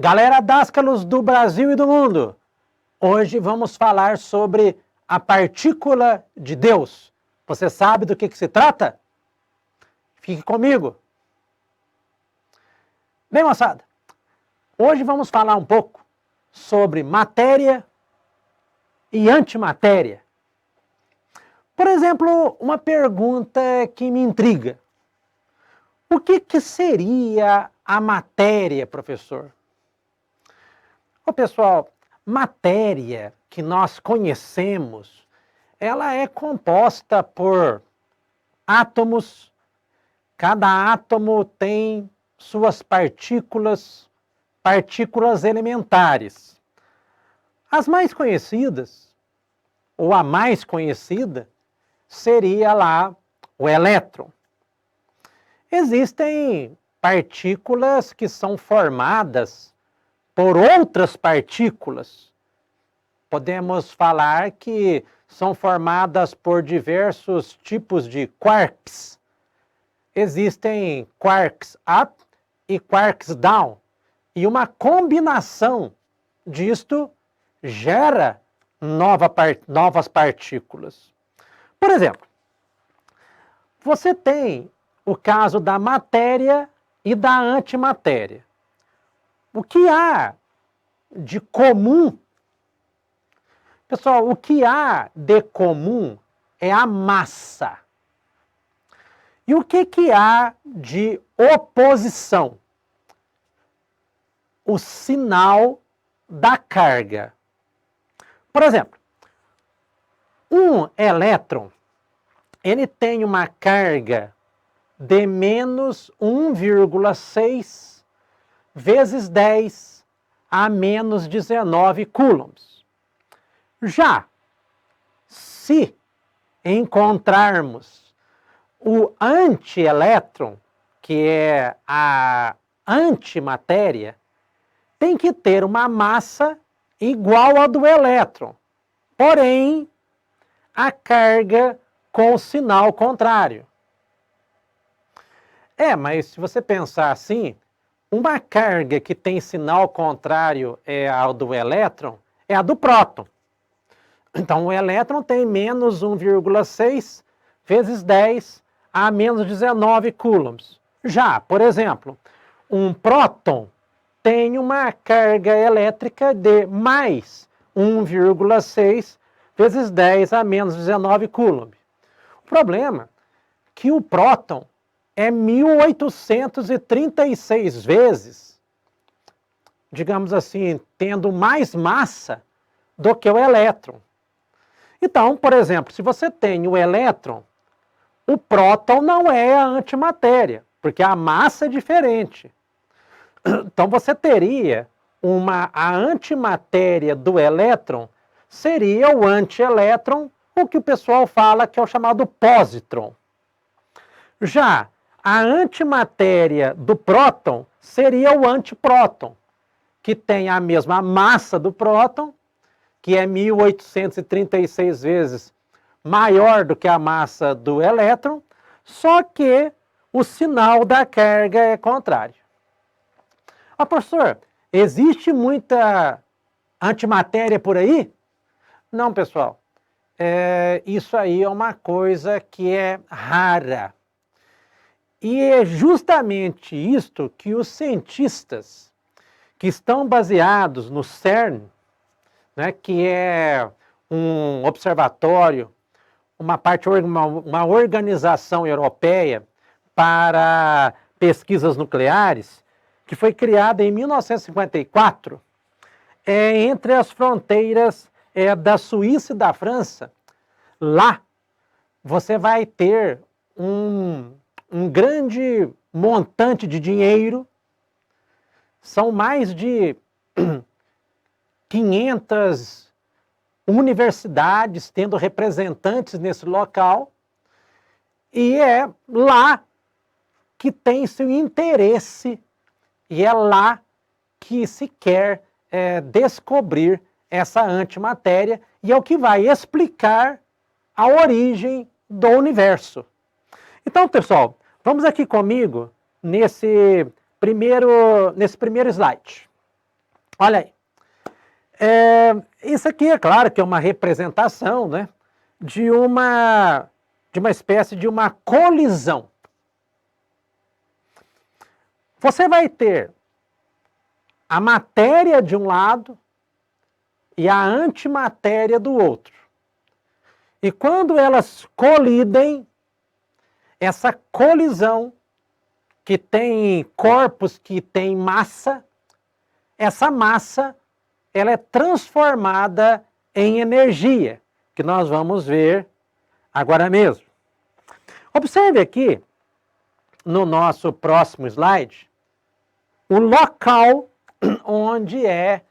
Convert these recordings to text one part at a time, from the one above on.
Galera Dascalos do Brasil e do mundo, hoje vamos falar sobre a partícula de Deus. Você sabe do que se trata? Fique comigo. Bem, moçada, hoje vamos falar um pouco sobre matéria e antimatéria. Por exemplo, uma pergunta que me intriga. O que seria a matéria, professor? Pessoal, matéria que nós conhecemos, ela é composta por átomos. Cada átomo tem suas partículas elementares. As mais conhecidas, ou a mais conhecida, seria lá o elétron. Existem partículas que são formadas por outras partículas. Podemos falar que são formadas por diversos tipos de quarks. Existem quarks up e quarks down. E uma combinação disto gera novas partículas. Por exemplo, você tem o caso da matéria e da antimatéria. O que há de comum? Pessoal, o que há de comum é a massa. E o que há de oposição? O sinal da carga. Por exemplo, um elétron, ele tem uma carga de menos 1,6 vezes 10 a menos 19 coulombs. Já se encontrarmos o antielétron, que é a antimatéria, tem que ter uma massa igual à do elétron, porém a carga com o sinal contrário. Mas se você pensar assim, uma carga que tem sinal contrário ao do elétron é a do próton. Então, o elétron tem menos 1,6 vezes 10 a menos 19 coulombs. Já, por exemplo, um próton tem uma carga elétrica de mais 1,6 vezes 10 a menos 19 coulombs. O problema é que o próton é 1836 vezes, digamos assim, tendo mais massa do que o elétron. Então, por exemplo, se você tem o elétron, o próton não é a antimatéria, porque a massa é diferente. Então, você teria a antimatéria do elétron, seria o antielétron, o que o pessoal fala que é o chamado positron. Já a antimatéria do próton seria o antipróton, que tem a mesma massa do próton, que é 1836 vezes maior do que a massa do elétron, só que o sinal da carga é contrário. Professor, existe muita antimatéria por aí? Não, pessoal. Isso aí é uma coisa que é rara. E é justamente isto que os cientistas que estão baseados no CERN, né, que é um observatório, uma organização europeia para pesquisas nucleares, que foi criada em 1954, entre as fronteiras da Suíça e da França. Lá você vai ter um grande montante de dinheiro, são mais de 500 universidades tendo representantes nesse local, e é lá que tem seu interesse, e é lá que se quer descobrir essa antimatéria, e é o que vai explicar a origem do universo. Então, pessoal, vamos aqui comigo nesse primeiro slide. Olha aí. Isso aqui é claro que é uma representação, né, de uma espécie de uma colisão. Você vai ter a matéria de um lado e a antimatéria do outro. E quando elas colidem, essa colisão, que tem corpos que tem massa, essa massa ela é transformada em energia, que nós vamos ver agora mesmo. Observe aqui, no nosso próximo slide, o local onde é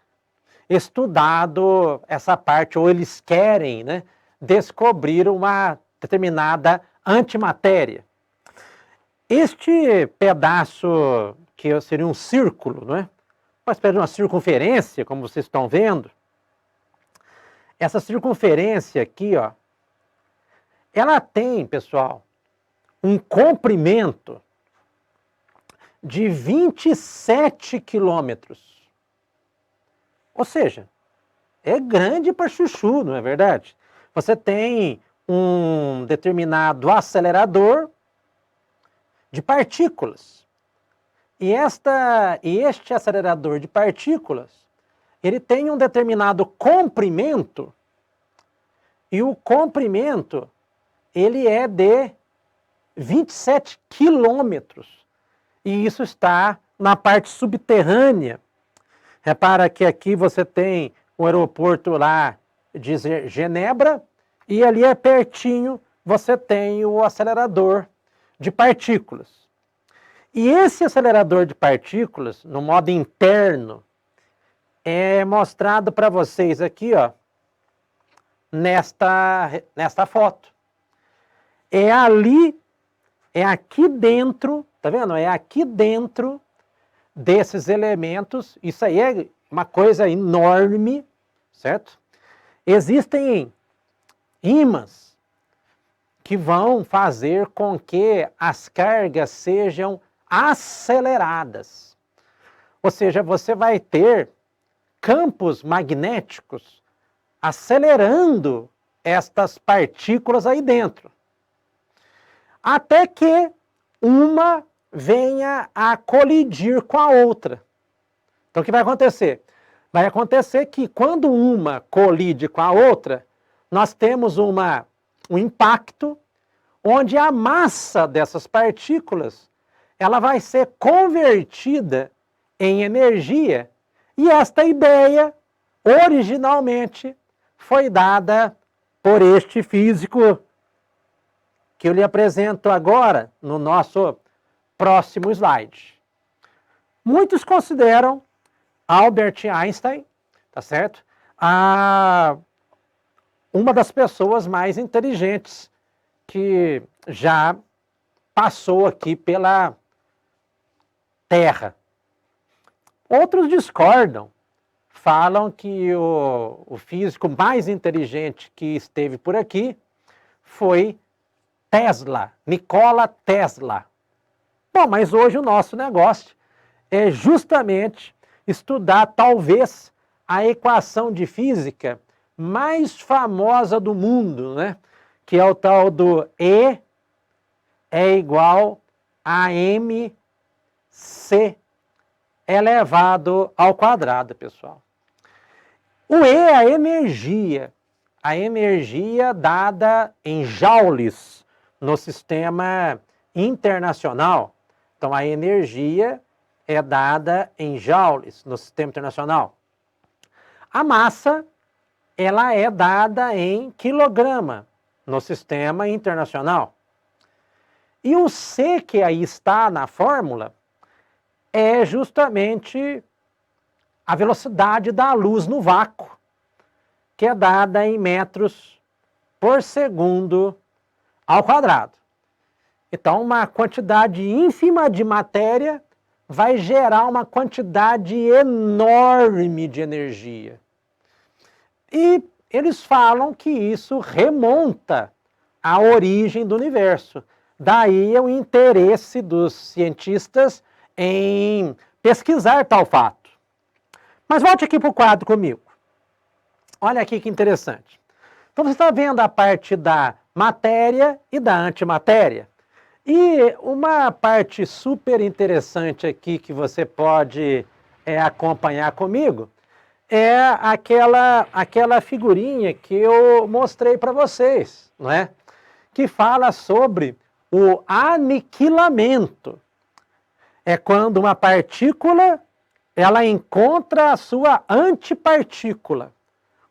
estudado essa parte, ou eles querem, né, descobrir uma determinada antimatéria. Este pedaço, que seria um círculo, não é? Uma espécie de uma circunferência, como vocês estão vendo. Essa circunferência aqui, ó, ela tem, pessoal, um comprimento de 27 quilômetros. Ou seja, é grande para chuchu, não é verdade? Você tem um determinado acelerador de partículas. E este acelerador de partículas, ele tem um determinado comprimento, e o comprimento, ele é de 27 quilômetros. E isso está na parte subterrânea. Repara que aqui você tem o aeroporto lá de Genebra, e ali é pertinho você tem o acelerador de partículas. E esse acelerador de partículas, no modo interno, é mostrado para vocês aqui, ó, nesta foto. É aqui dentro, tá vendo? É aqui dentro desses elementos. Isso aí é uma coisa enorme, certo? Existem ímãs que vão fazer com que as cargas sejam aceleradas. Ou seja, você vai ter campos magnéticos acelerando estas partículas aí dentro. Até que uma venha a colidir com a outra. Então o que vai acontecer? Vai acontecer que quando uma colide com a outra, nós temos um impacto onde a massa dessas partículas ela vai ser convertida em energia, e esta ideia, originalmente, foi dada por este físico que eu lhe apresento agora no nosso próximo slide. Muitos consideram Albert Einstein, tá certo? Uma das pessoas mais inteligentes que já passou aqui pela Terra. Outros discordam, falam que o físico mais inteligente que esteve por aqui foi Tesla, Nikola Tesla. Bom, mas hoje o nosso negócio é justamente estudar talvez a equação de física mais famosa do mundo, né? Que é o tal do E é igual a mc elevado ao quadrado, pessoal. O E é a energia dada em joules no sistema internacional. Então, a energia é dada em joules no sistema internacional. A massa, ela é dada em quilograma no sistema internacional. E o C que aí está na fórmula é justamente a velocidade da luz no vácuo, que é dada em metros por segundo ao quadrado. Então, uma quantidade ínfima de matéria vai gerar uma quantidade enorme de energia. E eles falam que isso remonta à origem do universo. Daí o interesse dos cientistas em pesquisar tal fato. Mas volte aqui para o quadro comigo. Olha aqui que interessante. Então você está vendo a parte da matéria e da antimatéria. E uma parte super interessante aqui que você pode acompanhar comigo é aquela figurinha que eu mostrei para vocês, não é? Que fala sobre o aniquilamento. É quando uma partícula ela encontra a sua antipartícula,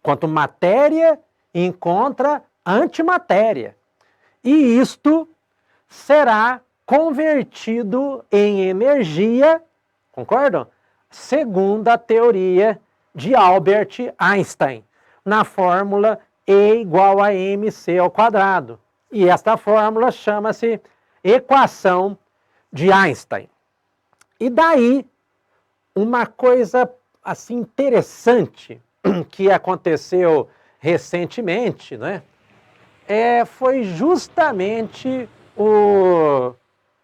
quanto matéria encontra antimatéria. E isto será convertido em energia, concordam? Segundo a teoria de Albert Einstein, na fórmula E igual a mc ao quadrado. E esta fórmula chama-se equação de Einstein. E daí, uma coisa assim interessante que aconteceu recentemente, né? Foi justamente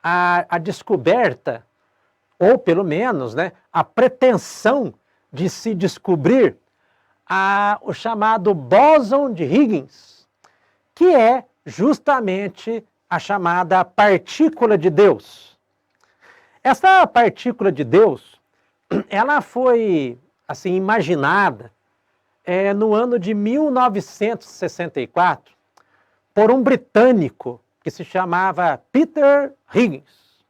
a descoberta, ou pelo menos, né, a pretensão de se descobrir o chamado bóson de Higgins, que é justamente a chamada partícula de Deus. Essa partícula de Deus, ela foi assim imaginada no ano de 1964 por um britânico que se chamava Peter Higgins.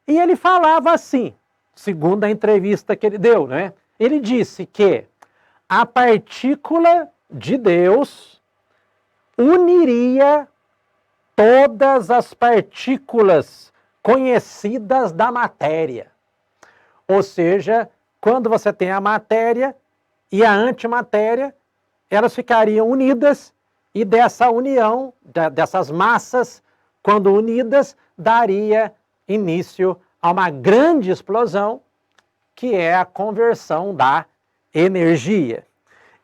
E ele falava assim, segundo a entrevista que ele deu, né? Ele disse que a partícula de Deus uniria todas as partículas conhecidas da matéria. Ou seja, quando você tem a matéria e a antimatéria, elas ficariam unidas e dessa união, dessas massas, quando unidas, daria início a uma grande explosão, que é a conversão da energia.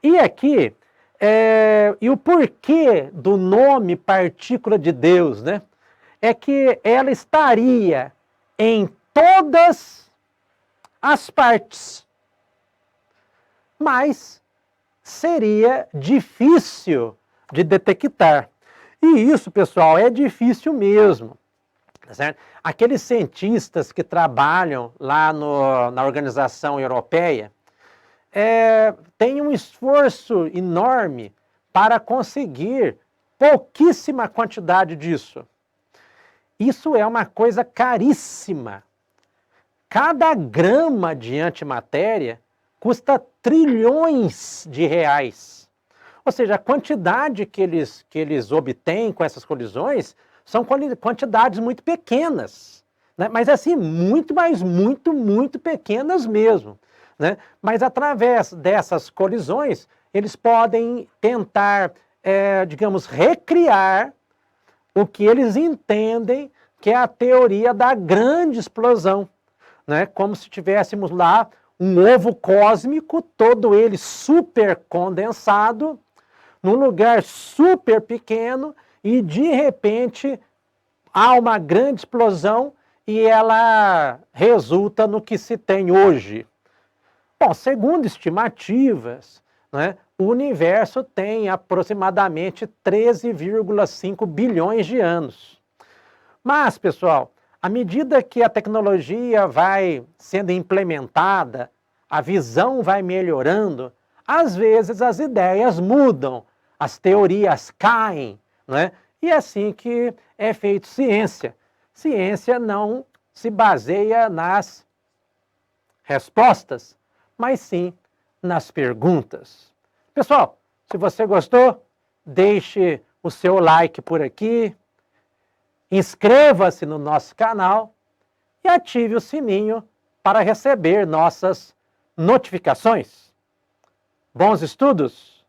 E aqui, e o porquê do nome partícula de Deus, né? É que ela estaria em todas as partes, mas seria difícil de detectar. E isso, pessoal, é difícil mesmo. Certo? Aqueles cientistas que trabalham lá na Organização Europeia têm um esforço enorme para conseguir pouquíssima quantidade disso. Isso é uma coisa caríssima. Cada grama de antimatéria custa trilhões de reais. Ou seja, a quantidade que eles obtêm com essas colisões são quantidades muito pequenas, né? Mas assim, muito pequenas mesmo, né? Mas através dessas colisões, eles podem tentar, digamos, recriar o que eles entendem que é a teoria da grande explosão, né? Como se tivéssemos lá um ovo cósmico, todo ele super condensado, num lugar super pequeno, e de repente há uma grande explosão e ela resulta no que se tem hoje. Bom, segundo estimativas, né, o universo tem aproximadamente 13,5 bilhões de anos. Mas, pessoal, à medida que a tecnologia vai sendo implementada, a visão vai melhorando, às vezes as ideias mudam, as teorias caem, né? E é assim que é feito ciência. Ciência não se baseia nas respostas, mas sim nas perguntas. Pessoal, se você gostou, deixe o seu like por aqui, inscreva-se no nosso canal e ative o sininho para receber nossas notificações. Bons estudos!